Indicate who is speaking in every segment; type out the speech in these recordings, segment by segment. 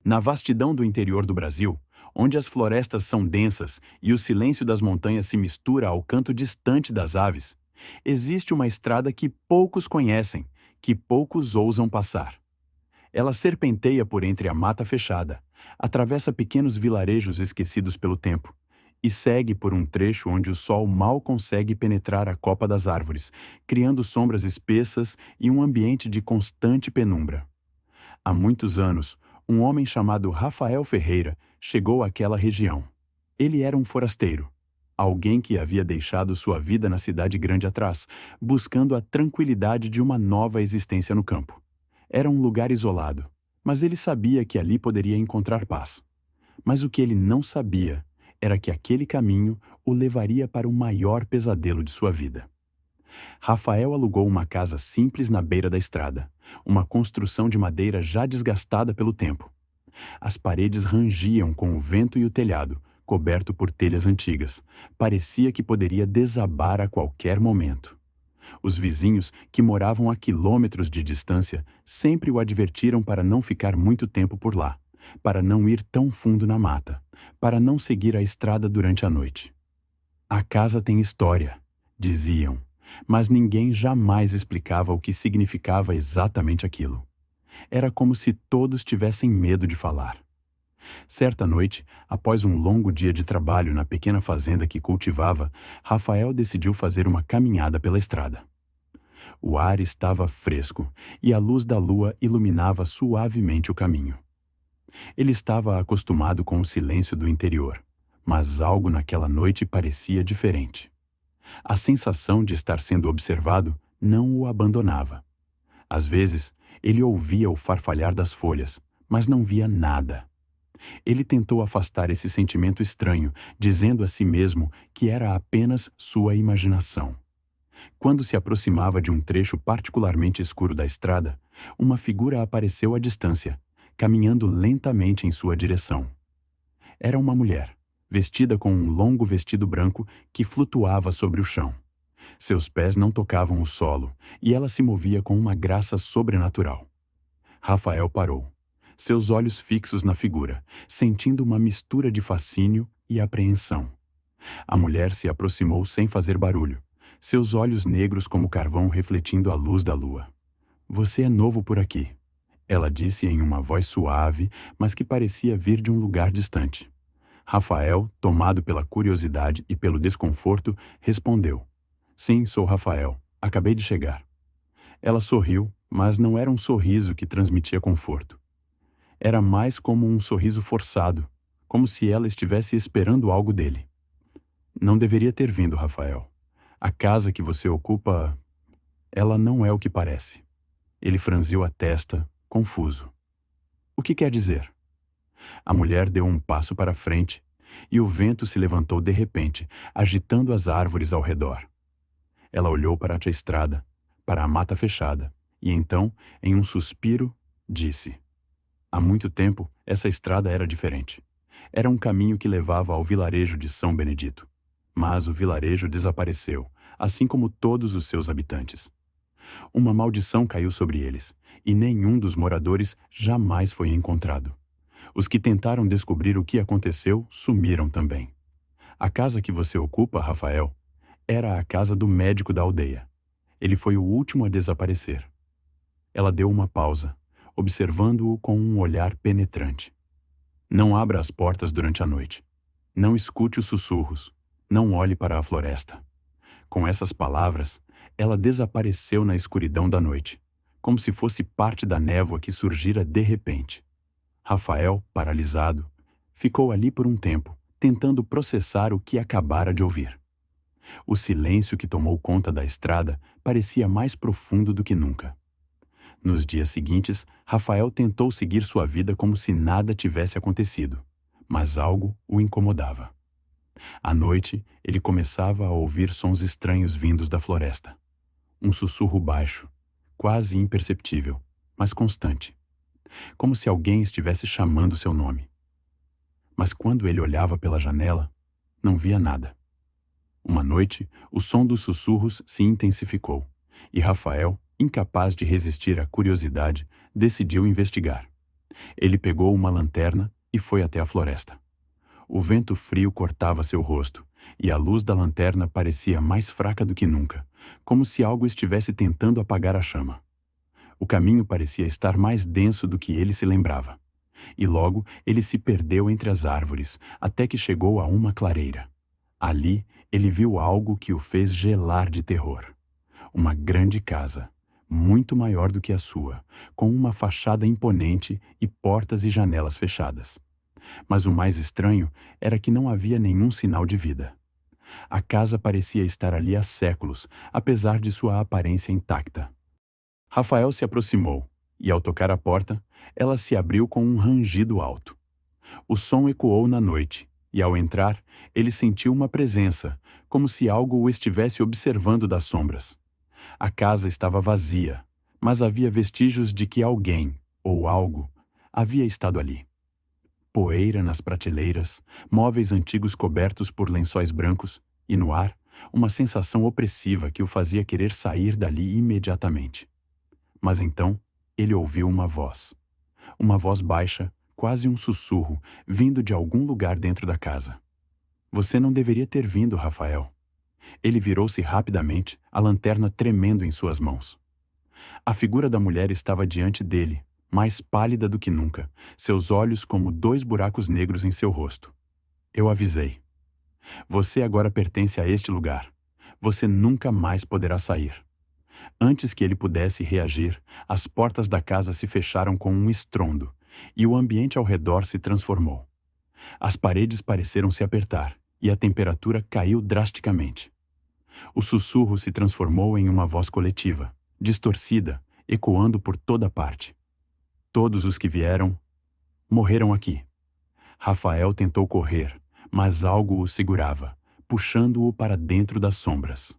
Speaker 1: Na vastidão do interior do Brasil, onde as florestas são densas e o silêncio das montanhas se mistura ao canto distante das aves, existe uma estrada que poucos conhecem, que poucos ousam passar. Ela serpenteia por entre a mata fechada, atravessa pequenos vilarejos esquecidos pelo tempo e segue por um trecho onde o sol mal consegue penetrar a copa das árvores, criando sombras espessas e um ambiente de constante penumbra. Há muitos anos, um homem chamado Rafael Ferreira chegou àquela região. Ele era um forasteiro, alguém que havia deixado sua vida na cidade grande atrás, buscando a tranquilidade de uma nova existência no campo. Era um lugar isolado, mas ele sabia que ali poderia encontrar paz. Mas o que ele não sabia era que aquele caminho o levaria para o maior pesadelo de sua vida. Rafael alugou uma casa simples na beira da estrada, uma construção de madeira já desgastada pelo tempo. As paredes rangiam com o vento e o telhado, coberto por telhas antigas. Parecia que poderia desabar a qualquer momento. Os vizinhos, que moravam a quilômetros de distância, sempre o advertiram para não ficar muito tempo por lá, para não ir tão fundo na mata, para não seguir a estrada durante a noite. A casa tem história, diziam, mas ninguém jamais explicava o que significava exatamente aquilo. Era como se todos tivessem medo de falar. Certa noite, após um longo dia de trabalho na pequena fazenda que cultivava, Rafael decidiu fazer uma caminhada pela estrada. O ar estava fresco e a luz da lua iluminava suavemente o caminho. Ele estava acostumado com o silêncio do interior, mas algo naquela noite parecia diferente. A sensação de estar sendo observado não o abandonava. Às vezes, ele ouvia o farfalhar das folhas, mas não via nada. Ele tentou afastar esse sentimento estranho, dizendo a si mesmo que era apenas sua imaginação. Quando se aproximava de um trecho particularmente escuro da estrada, uma figura apareceu à distância, caminhando lentamente em sua direção. Era uma mulher, vestida com um longo vestido branco que flutuava sobre o chão. Seus pés não tocavam o solo, e ela se movia com uma graça sobrenatural. Rafael parou, seus olhos fixos na figura, sentindo uma mistura de fascínio e apreensão. A mulher se aproximou sem fazer barulho, seus olhos negros como carvão refletindo a luz da lua. "Você é novo por aqui", ela disse em uma voz suave, mas que parecia vir de um lugar distante. Rafael, tomado pela curiosidade e pelo desconforto, respondeu: "Sim, sou Rafael. Acabei de chegar." Ela sorriu, mas não era um sorriso que transmitia conforto. Era mais como um sorriso forçado, como se ela estivesse esperando algo dele. "Não deveria ter vindo, Rafael. A casa que você ocupa, ela não é o que parece." Ele franziu a testa, confuso. "O que quer dizer?" A mulher deu um passo para frente, e o vento se levantou de repente, agitando as árvores ao redor. Ela olhou para a estrada, para a mata fechada, e então, em um suspiro, disse: "Há muito tempo, essa estrada era diferente. Era um caminho que levava ao vilarejo de São Benedito. Mas o vilarejo desapareceu, assim como todos os seus habitantes. Uma maldição caiu sobre eles, e nenhum dos moradores jamais foi encontrado. Os que tentaram descobrir o que aconteceu sumiram também. A casa que você ocupa, Rafael, era a casa do médico da aldeia. Ele foi o último a desaparecer." Ela deu uma pausa, observando-o com um olhar penetrante. "Não abra as portas durante a noite. Não escute os sussurros. Não olhe para a floresta." Com essas palavras, ela desapareceu na escuridão da noite, como se fosse parte da névoa que surgira de repente. Rafael, paralisado, ficou ali por um tempo, tentando processar o que acabara de ouvir. O silêncio que tomou conta da estrada parecia mais profundo do que nunca. Nos dias seguintes, Rafael tentou seguir sua vida como se nada tivesse acontecido, mas algo o incomodava. À noite, ele começava a ouvir sons estranhos vindos da floresta. Um sussurro baixo, quase imperceptível, mas constante, como se alguém estivesse chamando seu nome. Mas quando ele olhava pela janela, não via nada. Uma noite, o som dos sussurros se intensificou, e Rafael, incapaz de resistir à curiosidade, decidiu investigar. Ele pegou uma lanterna e foi até a floresta. O vento frio cortava seu rosto, e a luz da lanterna parecia mais fraca do que nunca, como se algo estivesse tentando apagar a chama. O caminho parecia estar mais denso do que ele se lembrava. E logo ele se perdeu entre as árvores, até que chegou a uma clareira. Ali, ele viu algo que o fez gelar de terror. Uma grande casa, muito maior do que a sua, com uma fachada imponente e portas e janelas fechadas. Mas o mais estranho era que não havia nenhum sinal de vida. A casa parecia estar ali há séculos, apesar de sua aparência intacta. Rafael se aproximou, e ao tocar a porta, ela se abriu com um rangido alto. O som ecoou na noite, e ao entrar, ele sentiu uma presença, como se algo o estivesse observando das sombras. A casa estava vazia, mas havia vestígios de que alguém, ou algo, havia estado ali. Poeira nas prateleiras, móveis antigos cobertos por lençóis brancos, e no ar, uma sensação opressiva que o fazia querer sair dali imediatamente. Mas então, ele ouviu uma voz. Uma voz baixa, quase um sussurro, vindo de algum lugar dentro da casa. Você não deveria ter vindo, Rafael. Ele virou-se rapidamente, a lanterna tremendo em suas mãos. A figura da mulher estava diante dele, mais pálida do que nunca, seus olhos como dois buracos negros em seu rosto. Eu avisei. Você agora pertence a este lugar. Você nunca mais poderá sair. Antes que ele pudesse reagir, as portas da casa se fecharam com um estrondo, e o ambiente ao redor se transformou. As paredes pareceram se apertar, e a temperatura caiu drasticamente. O sussurro se transformou em uma voz coletiva, distorcida, ecoando por toda parte. Todos os que vieram, morreram aqui. Rafael tentou correr, mas algo o segurava, puxando-o para dentro das sombras.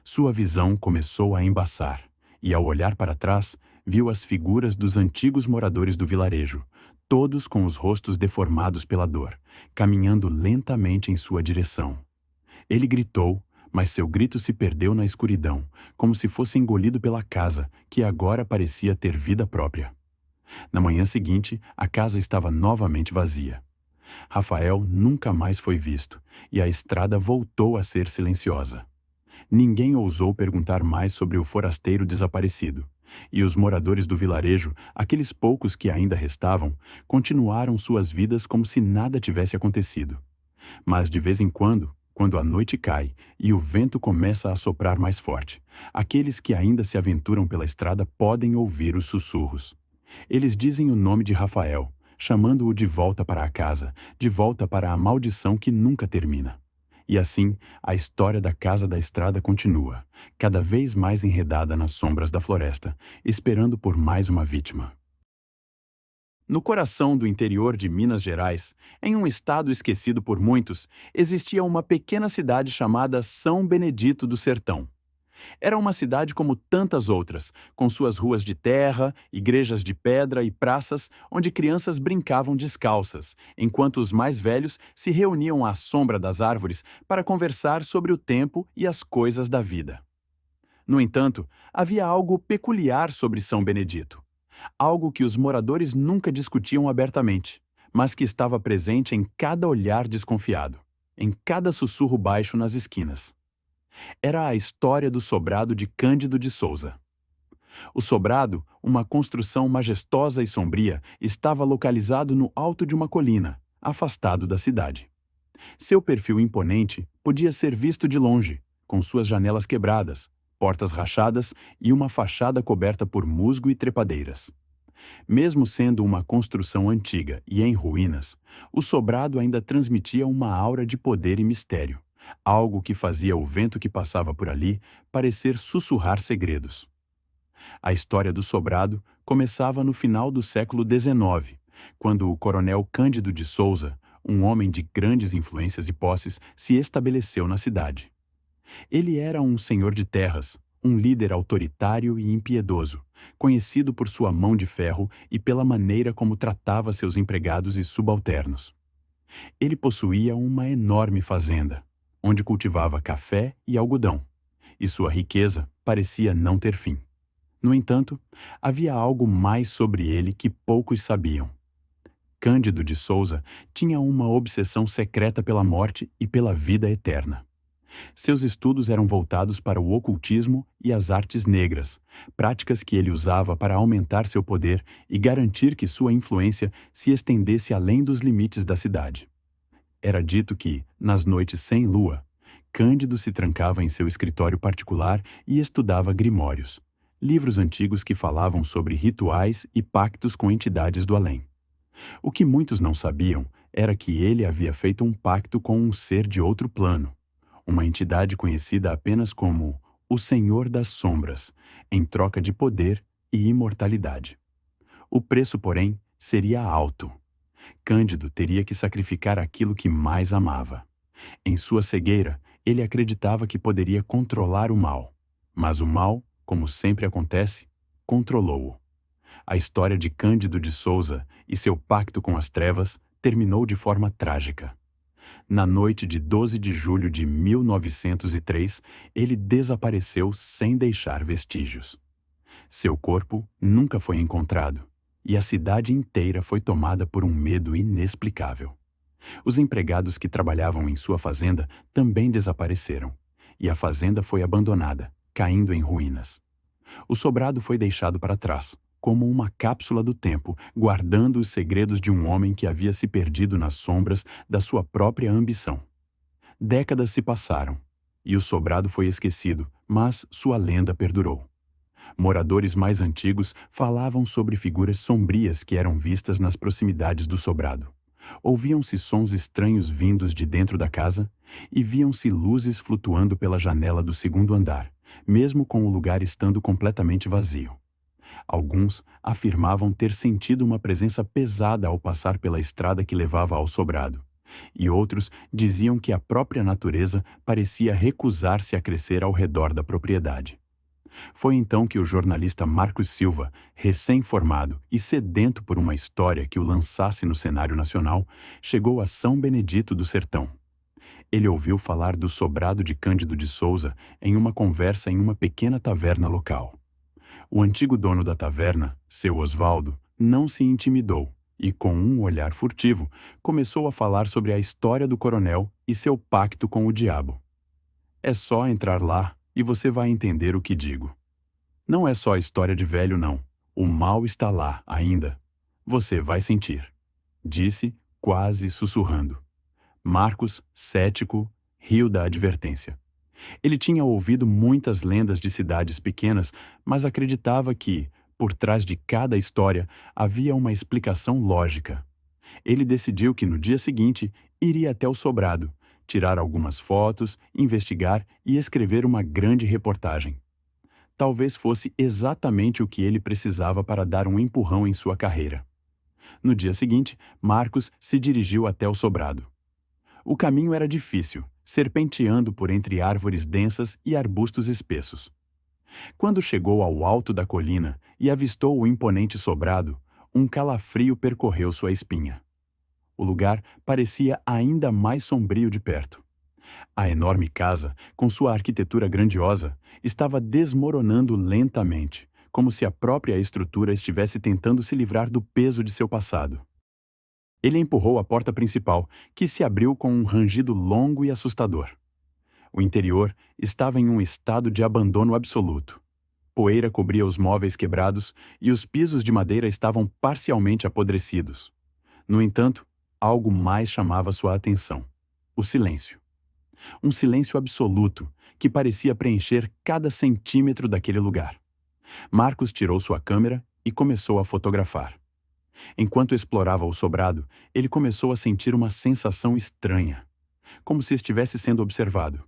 Speaker 1: Sua visão começou a embaçar, e ao olhar para trás, viu as figuras dos antigos moradores do vilarejo, todos com os rostos deformados pela dor, caminhando lentamente em sua direção. Ele gritou, mas seu grito se perdeu na escuridão, como se fosse engolido pela casa, que agora parecia ter vida própria. Na manhã seguinte, a casa estava novamente vazia. Rafael nunca mais foi visto, e a estrada voltou a ser silenciosa. Ninguém ousou perguntar mais sobre o forasteiro desaparecido, e os moradores do vilarejo, aqueles poucos que ainda restavam, continuaram suas vidas como se nada tivesse acontecido. Mas de vez em quando a noite cai e o vento começa a soprar mais forte, aqueles que ainda se aventuram pela estrada podem ouvir os sussurros. Eles dizem o nome de Rafael, chamando-o de volta para a casa, de volta para a maldição que nunca termina. E assim, a história da Casa da Estrada continua, cada vez mais enredada nas sombras da floresta, esperando por mais uma vítima. No coração do interior de Minas Gerais, em um estado esquecido por muitos, existia uma pequena cidade chamada São Benedito do Sertão. Era uma cidade como tantas outras, com suas ruas de terra, igrejas de pedra e praças onde crianças brincavam descalças, enquanto os mais velhos se reuniam à sombra das árvores para conversar sobre o tempo e as coisas da vida. No entanto, havia algo peculiar sobre São Benedito. Algo que os moradores nunca discutiam abertamente, mas que estava presente em cada olhar desconfiado, em cada sussurro baixo nas esquinas. Era a história do sobrado de Cândido de Souza. O sobrado, uma construção majestosa e sombria, estava localizado no alto de uma colina, afastado da cidade. Seu perfil imponente podia ser visto de longe, com suas janelas quebradas, portas rachadas e uma fachada coberta por musgo e trepadeiras. Mesmo sendo uma construção antiga e em ruínas, o sobrado ainda transmitia uma aura de poder e mistério, algo que fazia o vento que passava por ali parecer sussurrar segredos. A história do sobrado começava no final do século XIX, quando o coronel Cândido de Souza, um homem de grandes influências e posses, se estabeleceu na cidade. Ele era um senhor de terras, um líder autoritário e impiedoso, conhecido por sua mão de ferro e pela maneira como tratava seus empregados e subalternos. Ele possuía uma enorme fazenda, onde cultivava café e algodão, e sua riqueza parecia não ter fim. No entanto, havia algo mais sobre ele que poucos sabiam. Cândido de Souza tinha uma obsessão secreta pela morte e pela vida eterna. Seus estudos eram voltados para o ocultismo e as artes negras, práticas que ele usava para aumentar seu poder e garantir que sua influência se estendesse além dos limites da cidade. Era dito que, nas noites sem lua, Cândido se trancava em seu escritório particular e estudava grimórios, livros antigos que falavam sobre rituais e pactos com entidades do além. O que muitos não sabiam era que ele havia feito um pacto com um ser de outro plano, uma entidade conhecida apenas como o Senhor das Sombras, em troca de poder e imortalidade. O preço, porém, seria alto. Cândido teria que sacrificar aquilo que mais amava. Em sua cegueira, ele acreditava que poderia controlar o mal. Mas o mal, como sempre acontece, controlou-o. A história de Cândido de Souza e seu pacto com as trevas terminou de forma trágica. Na noite de 12 de julho de 1903, ele desapareceu sem deixar vestígios. Seu corpo nunca foi encontrado, e a cidade inteira foi tomada por um medo inexplicável. Os empregados que trabalhavam em sua fazenda também desapareceram, e a fazenda foi abandonada, caindo em ruínas. O sobrado foi deixado para trás, como uma cápsula do tempo, guardando os segredos de um homem que havia se perdido nas sombras da sua própria ambição. Décadas se passaram, e o sobrado foi esquecido, mas sua lenda perdurou. Moradores mais antigos falavam sobre figuras sombrias que eram vistas nas proximidades do sobrado. Ouviam-se sons estranhos vindos de dentro da casa e viam-se luzes flutuando pela janela do segundo andar, mesmo com o lugar estando completamente vazio. Alguns afirmavam ter sentido uma presença pesada ao passar pela estrada que levava ao sobrado, e outros diziam que a própria natureza parecia recusar-se a crescer ao redor da propriedade. Foi então que o jornalista Marcos Silva, recém-formado e sedento por uma história que o lançasse no cenário nacional, chegou a São Benedito do Sertão. Ele ouviu falar do sobrado de Cândido de Souza em uma conversa em uma pequena taverna local. O antigo dono da taverna, seu Osvaldo, não se intimidou e, com um olhar furtivo, começou a falar sobre a história do coronel e seu pacto com o diabo. É só entrar lá e você vai entender o que digo. Não é só história de velho, não. O mal está lá ainda. Você vai sentir. Disse, quase sussurrando. Marcos, cético, riu da advertência. Ele tinha ouvido muitas lendas de cidades pequenas, mas acreditava que, por trás de cada história, havia uma explicação lógica. Ele decidiu que no dia seguinte iria até o sobrado, tirar algumas fotos, investigar e escrever uma grande reportagem. Talvez fosse exatamente o que ele precisava para dar um empurrão em sua carreira. No dia seguinte, Marcos se dirigiu até o sobrado. O caminho era difícil, serpenteando por entre árvores densas e arbustos espessos. Quando chegou ao alto da colina e avistou o imponente sobrado, um calafrio percorreu sua espinha. O lugar parecia ainda mais sombrio de perto. A enorme casa, com sua arquitetura grandiosa, estava desmoronando lentamente, como se a própria estrutura estivesse tentando se livrar do peso de seu passado. Ele empurrou a porta principal, que se abriu com um rangido longo e assustador. O interior estava em um estado de abandono absoluto. Poeira cobria os móveis quebrados e os pisos de madeira estavam parcialmente apodrecidos. No entanto, algo mais chamava sua atenção: o silêncio. Um silêncio absoluto que parecia preencher cada centímetro daquele lugar. Marcos tirou sua câmera e começou a fotografar. Enquanto explorava o sobrado, ele começou a sentir uma sensação estranha, como se estivesse sendo observado.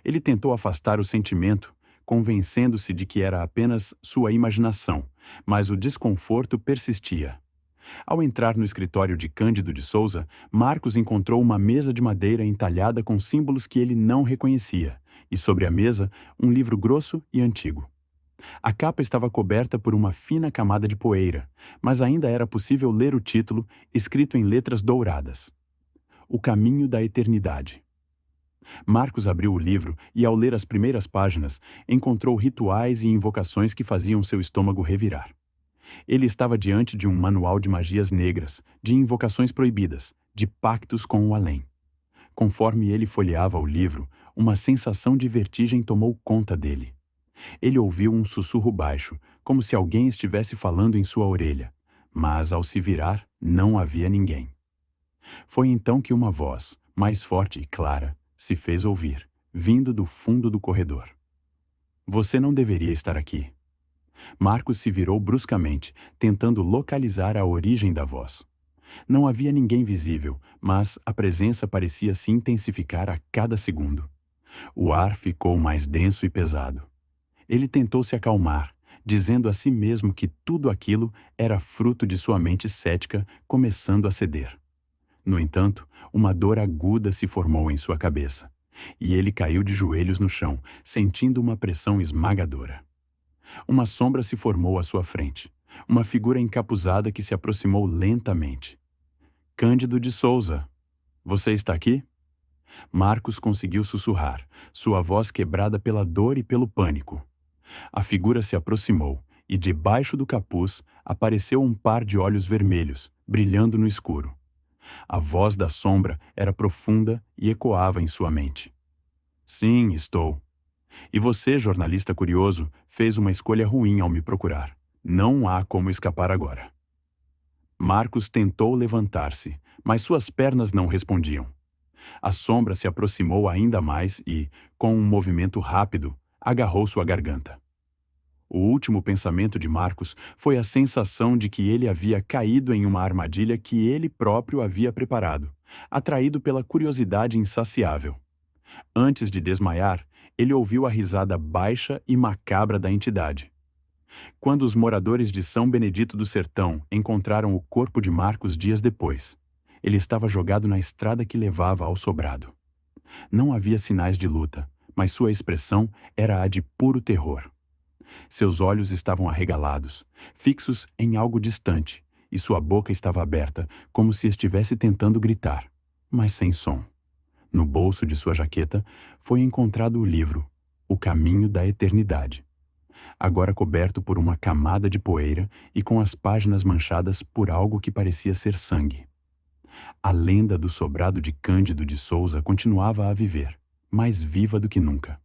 Speaker 1: Ele tentou afastar o sentimento, convencendo-se de que era apenas sua imaginação, mas o desconforto persistia. Ao entrar no escritório de Cândido de Souza, Marcos encontrou uma mesa de madeira entalhada com símbolos que ele não reconhecia, e sobre a mesa, um livro grosso e antigo. A capa estava coberta por uma fina camada de poeira, mas ainda era possível ler o título, escrito em letras douradas: O Caminho da Eternidade. Marcos abriu o livro e, ao ler as primeiras páginas, encontrou rituais e invocações que faziam seu estômago revirar. Ele estava diante de um manual de magias negras, de invocações proibidas, de pactos com o além. Conforme ele folheava o livro, uma sensação de vertigem tomou conta dele. Ele ouviu um sussurro baixo, como se alguém estivesse falando em sua orelha, mas, ao se virar, não havia ninguém. Foi então que uma voz, mais forte e clara, se fez ouvir, vindo do fundo do corredor. Você não deveria estar aqui. Marcos se virou bruscamente, tentando localizar a origem da voz. Não havia ninguém visível, mas a presença parecia se intensificar a cada segundo. O ar ficou mais denso e pesado. Ele tentou se acalmar, dizendo a si mesmo que tudo aquilo era fruto de sua mente cética começando a ceder. No entanto, uma dor aguda se formou em sua cabeça, e ele caiu de joelhos no chão, sentindo uma pressão esmagadora. Uma sombra se formou à sua frente, uma figura encapuzada que se aproximou lentamente. Cândido de Souza, você está aqui? Marcos conseguiu sussurrar, sua voz quebrada pela dor e pelo pânico. A figura se aproximou e, debaixo do capuz, apareceu um par de olhos vermelhos, brilhando no escuro. A voz da sombra era profunda e ecoava em sua mente. Sim, estou. E você, jornalista curioso, fez uma escolha ruim ao me procurar. Não há como escapar agora. Marcos tentou levantar-se, mas suas pernas não respondiam. A sombra se aproximou ainda mais e, com um movimento rápido, agarrou sua garganta. O último pensamento de Marcos foi a sensação de que ele havia caído em uma armadilha que ele próprio havia preparado, atraído pela curiosidade insaciável. Antes de desmaiar, ele ouviu a risada baixa e macabra da entidade. Quando os moradores de São Benedito do Sertão encontraram o corpo de Marcos dias depois, ele estava jogado na estrada que levava ao sobrado. Não havia sinais de luta, mas sua expressão era a de puro terror. Seus olhos estavam arregalados, fixos em algo distante, e sua boca estava aberta, como se estivesse tentando gritar, mas sem som. No bolso de sua jaqueta foi encontrado o livro O Caminho da Eternidade, agora coberto por uma camada de poeira e com as páginas manchadas por algo que parecia ser sangue. A lenda do sobrado de Cândido de Souza continuava a viver, mais viva do que nunca.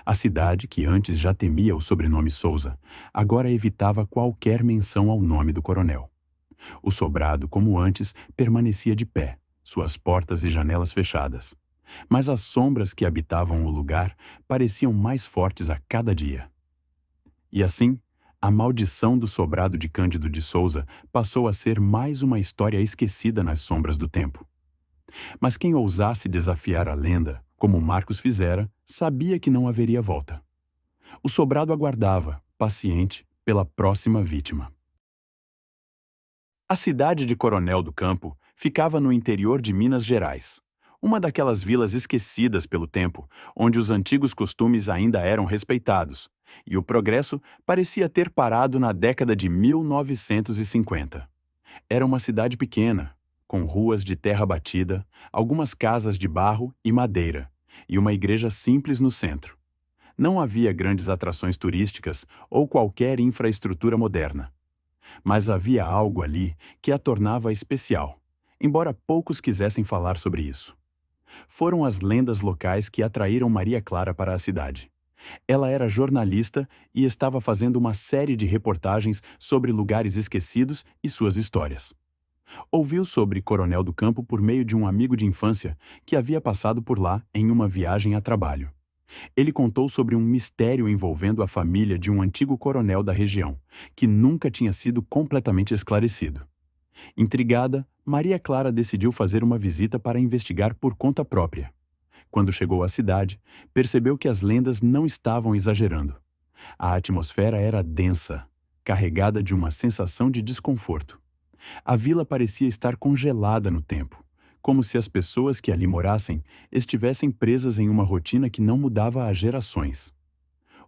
Speaker 1: A cidade, que antes já temia o sobrenome Souza, agora evitava qualquer menção ao nome do coronel. O sobrado, como antes, permanecia de pé, suas portas e janelas fechadas. Mas as sombras que habitavam o lugar pareciam mais fortes a cada dia. E assim, a maldição do sobrado de Cândido de Souza passou a ser mais uma história esquecida nas sombras do tempo. Mas quem ousasse desafiar a lenda, como Marcos fizera, sabia que não haveria volta. O sobrado aguardava, paciente, pela próxima vítima. A cidade de Coronel do Campo ficava no interior de Minas Gerais, uma daquelas vilas esquecidas pelo tempo, onde os antigos costumes ainda eram respeitados, e o progresso parecia ter parado na década de 1950. Era uma cidade pequena, com ruas de terra batida, algumas casas de barro e madeira, e uma igreja simples no centro. Não havia grandes atrações turísticas ou qualquer infraestrutura moderna. Mas havia algo ali que a tornava especial, embora poucos quisessem falar sobre isso. Foram as lendas locais que atraíram Maria Clara para a cidade. Ela era jornalista e estava fazendo uma série de reportagens sobre lugares esquecidos e suas histórias. Ouviu sobre Coronel do Campo por meio de um amigo de infância que havia passado por lá em uma viagem a trabalho. Ele contou sobre um mistério envolvendo a família de um antigo coronel da região, que nunca tinha sido completamente esclarecido. Intrigada, Maria Clara decidiu fazer uma visita para investigar por conta própria. Quando chegou à cidade, percebeu que as lendas não estavam exagerando. A atmosfera era densa, carregada de uma sensação de desconforto. A vila parecia estar congelada no tempo, como se as pessoas que ali morassem estivessem presas em uma rotina que não mudava há gerações.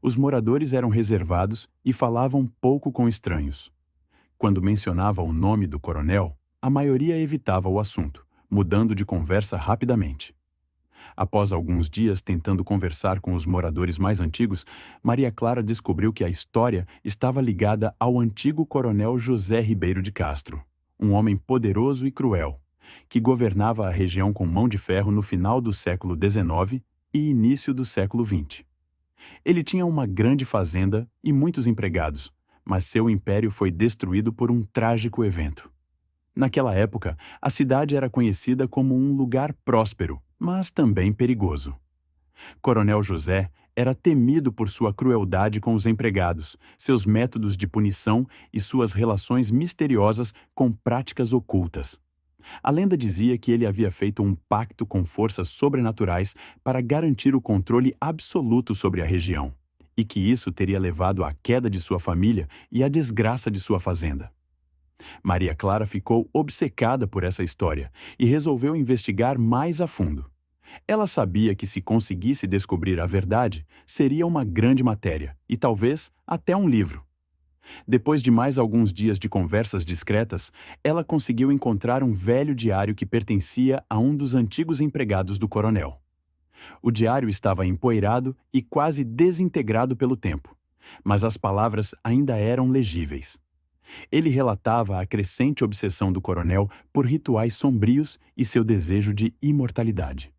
Speaker 1: Os moradores eram reservados e falavam pouco com estranhos. Quando mencionava o nome do coronel, a maioria evitava o assunto, mudando de conversa rapidamente. Após alguns dias tentando conversar com os moradores mais antigos, Maria Clara descobriu que a história estava ligada ao antigo coronel José Ribeiro de Castro, um homem poderoso e cruel, que governava a região com mão de ferro no final do século XIX e início do século XX. Ele tinha uma grande fazenda e muitos empregados, mas seu império foi destruído por um trágico evento. Naquela época, a cidade era conhecida como um lugar próspero, mas também perigoso. Coronel José era temido por sua crueldade com os empregados, seus métodos de punição e suas relações misteriosas com práticas ocultas. A lenda dizia que ele havia feito um pacto com forças sobrenaturais para garantir o controle absoluto sobre a região, e que isso teria levado à queda de sua família e à desgraça de sua fazenda. Maria Clara ficou obcecada por essa história e resolveu investigar mais a fundo. Ela sabia que se conseguisse descobrir a verdade, seria uma grande matéria e talvez até um livro. Depois de mais alguns dias de conversas discretas, ela conseguiu encontrar um velho diário que pertencia a um dos antigos empregados do coronel. O diário estava empoeirado e quase desintegrado pelo tempo, mas as palavras ainda eram legíveis. Ele relatava a crescente obsessão do coronel por rituais sombrios e seu desejo de imortalidade.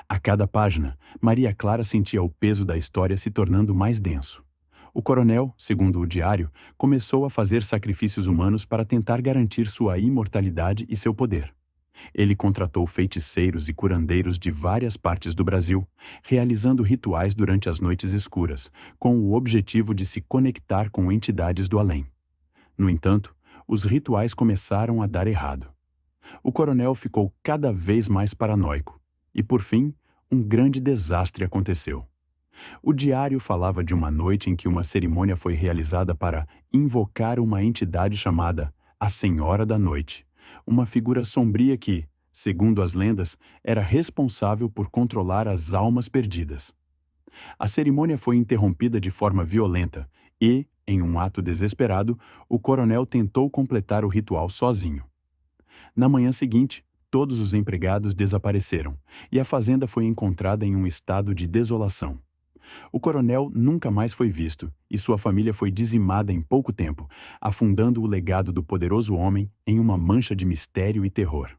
Speaker 1: A cada página, Maria Clara sentia o peso da história se tornando mais denso. O coronel, segundo o diário, começou a fazer sacrifícios humanos para tentar garantir sua imortalidade e seu poder. Ele contratou feiticeiros e curandeiros de várias partes do Brasil, realizando rituais durante as noites escuras, com o objetivo de se conectar com entidades do além. No entanto, os rituais começaram a dar errado. O coronel ficou cada vez mais paranoico e, por fim, um grande desastre aconteceu. O diário falava de uma noite em que uma cerimônia foi realizada para invocar uma entidade chamada a Senhora da Noite, uma figura sombria que, segundo as lendas, era responsável por controlar as almas perdidas. A cerimônia foi interrompida de forma violenta e, em um ato desesperado, o coronel tentou completar o ritual sozinho. Na manhã seguinte, todos os empregados desapareceram e a fazenda foi encontrada em um estado de desolação. O coronel nunca mais foi visto e sua família foi dizimada em pouco tempo, afundando o legado do poderoso homem em uma mancha de mistério e terror.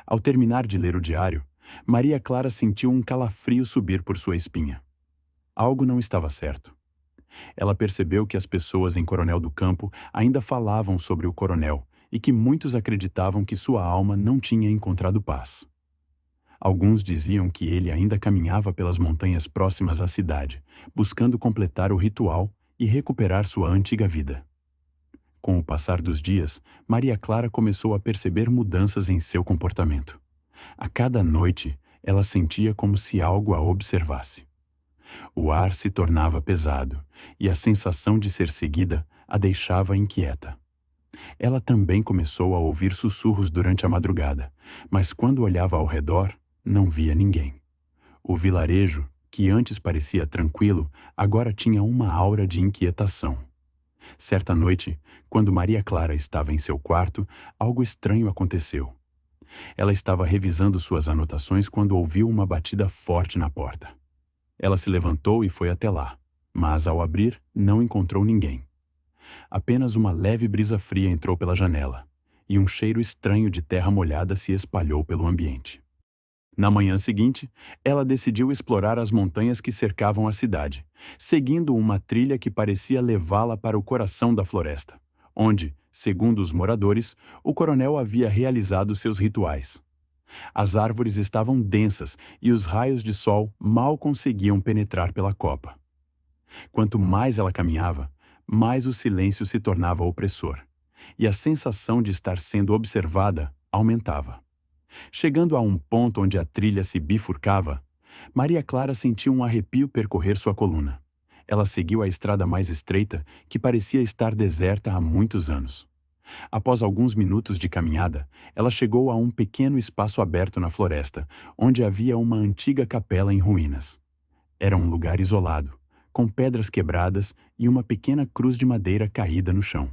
Speaker 1: Ao terminar de ler o diário, Maria Clara sentiu um calafrio subir por sua espinha. Algo não estava certo. Ela percebeu que as pessoas em Coronel do Campo ainda falavam sobre o coronel e que muitos acreditavam que sua alma não tinha encontrado paz. Alguns diziam que ele ainda caminhava pelas montanhas próximas à cidade, buscando completar o ritual e recuperar sua antiga vida. Com o passar dos dias, Maria Clara começou a perceber mudanças em seu comportamento. A cada noite, ela sentia como se algo a observasse. O ar se tornava pesado e a sensação de ser seguida a deixava inquieta. Ela também começou a ouvir sussurros durante a madrugada, mas quando olhava ao redor, não via ninguém. O vilarejo, que antes parecia tranquilo, agora tinha uma aura de inquietação. Certa noite, quando Maria Clara estava em seu quarto, algo estranho aconteceu. Ela estava revisando suas anotações quando ouviu uma batida forte na porta. Ela se levantou e foi até lá, mas ao abrir, não encontrou ninguém. Apenas uma leve brisa fria entrou pela janela, e um cheiro estranho de terra molhada se espalhou pelo ambiente. Na manhã seguinte, ela decidiu explorar as montanhas que cercavam a cidade, seguindo uma trilha que parecia levá-la para o coração da floresta, onde, segundo os moradores, o coronel havia realizado seus rituais. As árvores estavam densas e os raios de sol mal conseguiam penetrar pela copa. Quanto mais ela caminhava, mais o silêncio se tornava opressor, e a sensação de estar sendo observada aumentava. Chegando a um ponto onde a trilha se bifurcava, Maria Clara sentiu um arrepio percorrer sua coluna. Ela seguiu a estrada mais estreita, que parecia estar deserta há muitos anos. Após alguns minutos de caminhada, ela chegou a um pequeno espaço aberto na floresta, onde havia uma antiga capela em ruínas. Era um lugar isolado, com pedras quebradas e uma pequena cruz de madeira caída no chão.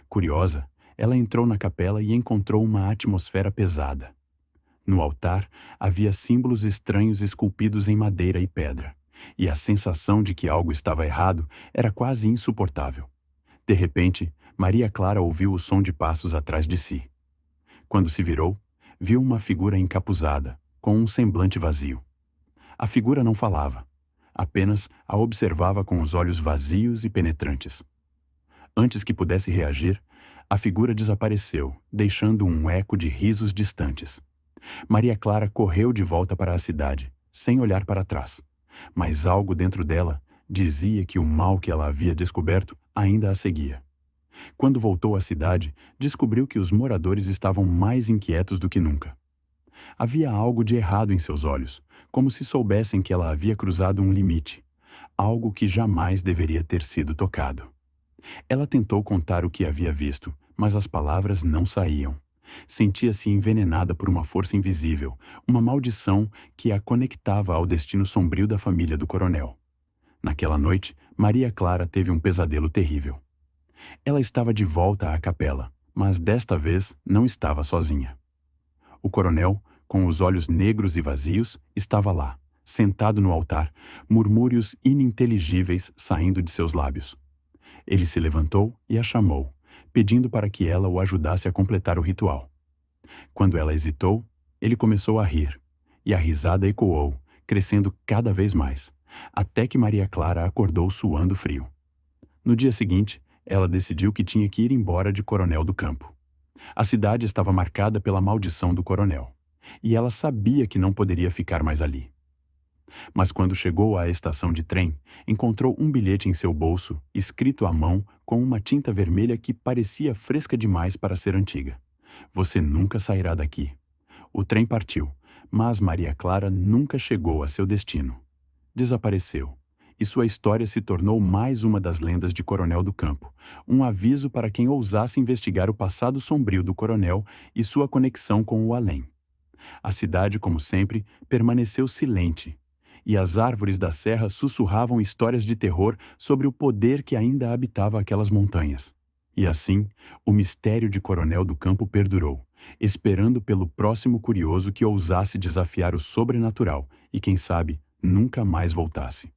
Speaker 1: Curiosa, ela entrou na capela e encontrou uma atmosfera pesada. No altar havia símbolos estranhos esculpidos em madeira e pedra, e a sensação de que algo estava errado era quase insuportável. De repente, Maria Clara ouviu o som de passos atrás de si. Quando se virou, viu uma figura encapuzada, com um semblante vazio. A figura não falava, apenas a observava com os olhos vazios e penetrantes. Antes que pudesse reagir, a figura desapareceu, deixando um eco de risos distantes. Maria Clara correu de volta para a cidade, sem olhar para trás. Mas algo dentro dela dizia que o mal que ela havia descoberto ainda a seguia. Quando voltou à cidade, descobriu que os moradores estavam mais inquietos do que nunca. Havia algo de errado em seus olhos, como se soubessem que ela havia cruzado um limite, algo que jamais deveria ter sido tocado. Ela tentou contar o que havia visto, mas as palavras não saíam. Sentia-se envenenada por uma força invisível, uma maldição que a conectava ao destino sombrio da família do coronel. Naquela noite, Maria Clara teve um pesadelo terrível. Ela estava de volta à capela, mas desta vez não estava sozinha. O coronel, com os olhos negros e vazios, estava lá, sentado no altar, murmúrios ininteligíveis saindo de seus lábios. Ele se levantou e a chamou, pedindo para que ela o ajudasse a completar o ritual. Quando ela hesitou, ele começou a rir, e a risada ecoou, crescendo cada vez mais, até que Maria Clara acordou suando frio. No dia seguinte, ela decidiu que tinha que ir embora de Coronel do Campo. A cidade estava marcada pela maldição do coronel, e ela sabia que não poderia ficar mais ali. Mas quando chegou à estação de trem, encontrou um bilhete em seu bolso, escrito à mão com uma tinta vermelha que parecia fresca demais para ser antiga. Você nunca sairá daqui. O trem partiu, mas Maria Clara nunca chegou a seu destino. Desapareceu, e sua história se tornou mais uma das lendas de Coronel do Campo, um aviso para quem ousasse investigar o passado sombrio do coronel e sua conexão com o além. A cidade, como sempre, permaneceu silente, e as árvores da serra sussurravam histórias de terror sobre o poder que ainda habitava aquelas montanhas. E assim, o mistério de Coronel do Campo perdurou, esperando pelo próximo curioso que ousasse desafiar o sobrenatural e, quem sabe, nunca mais voltasse.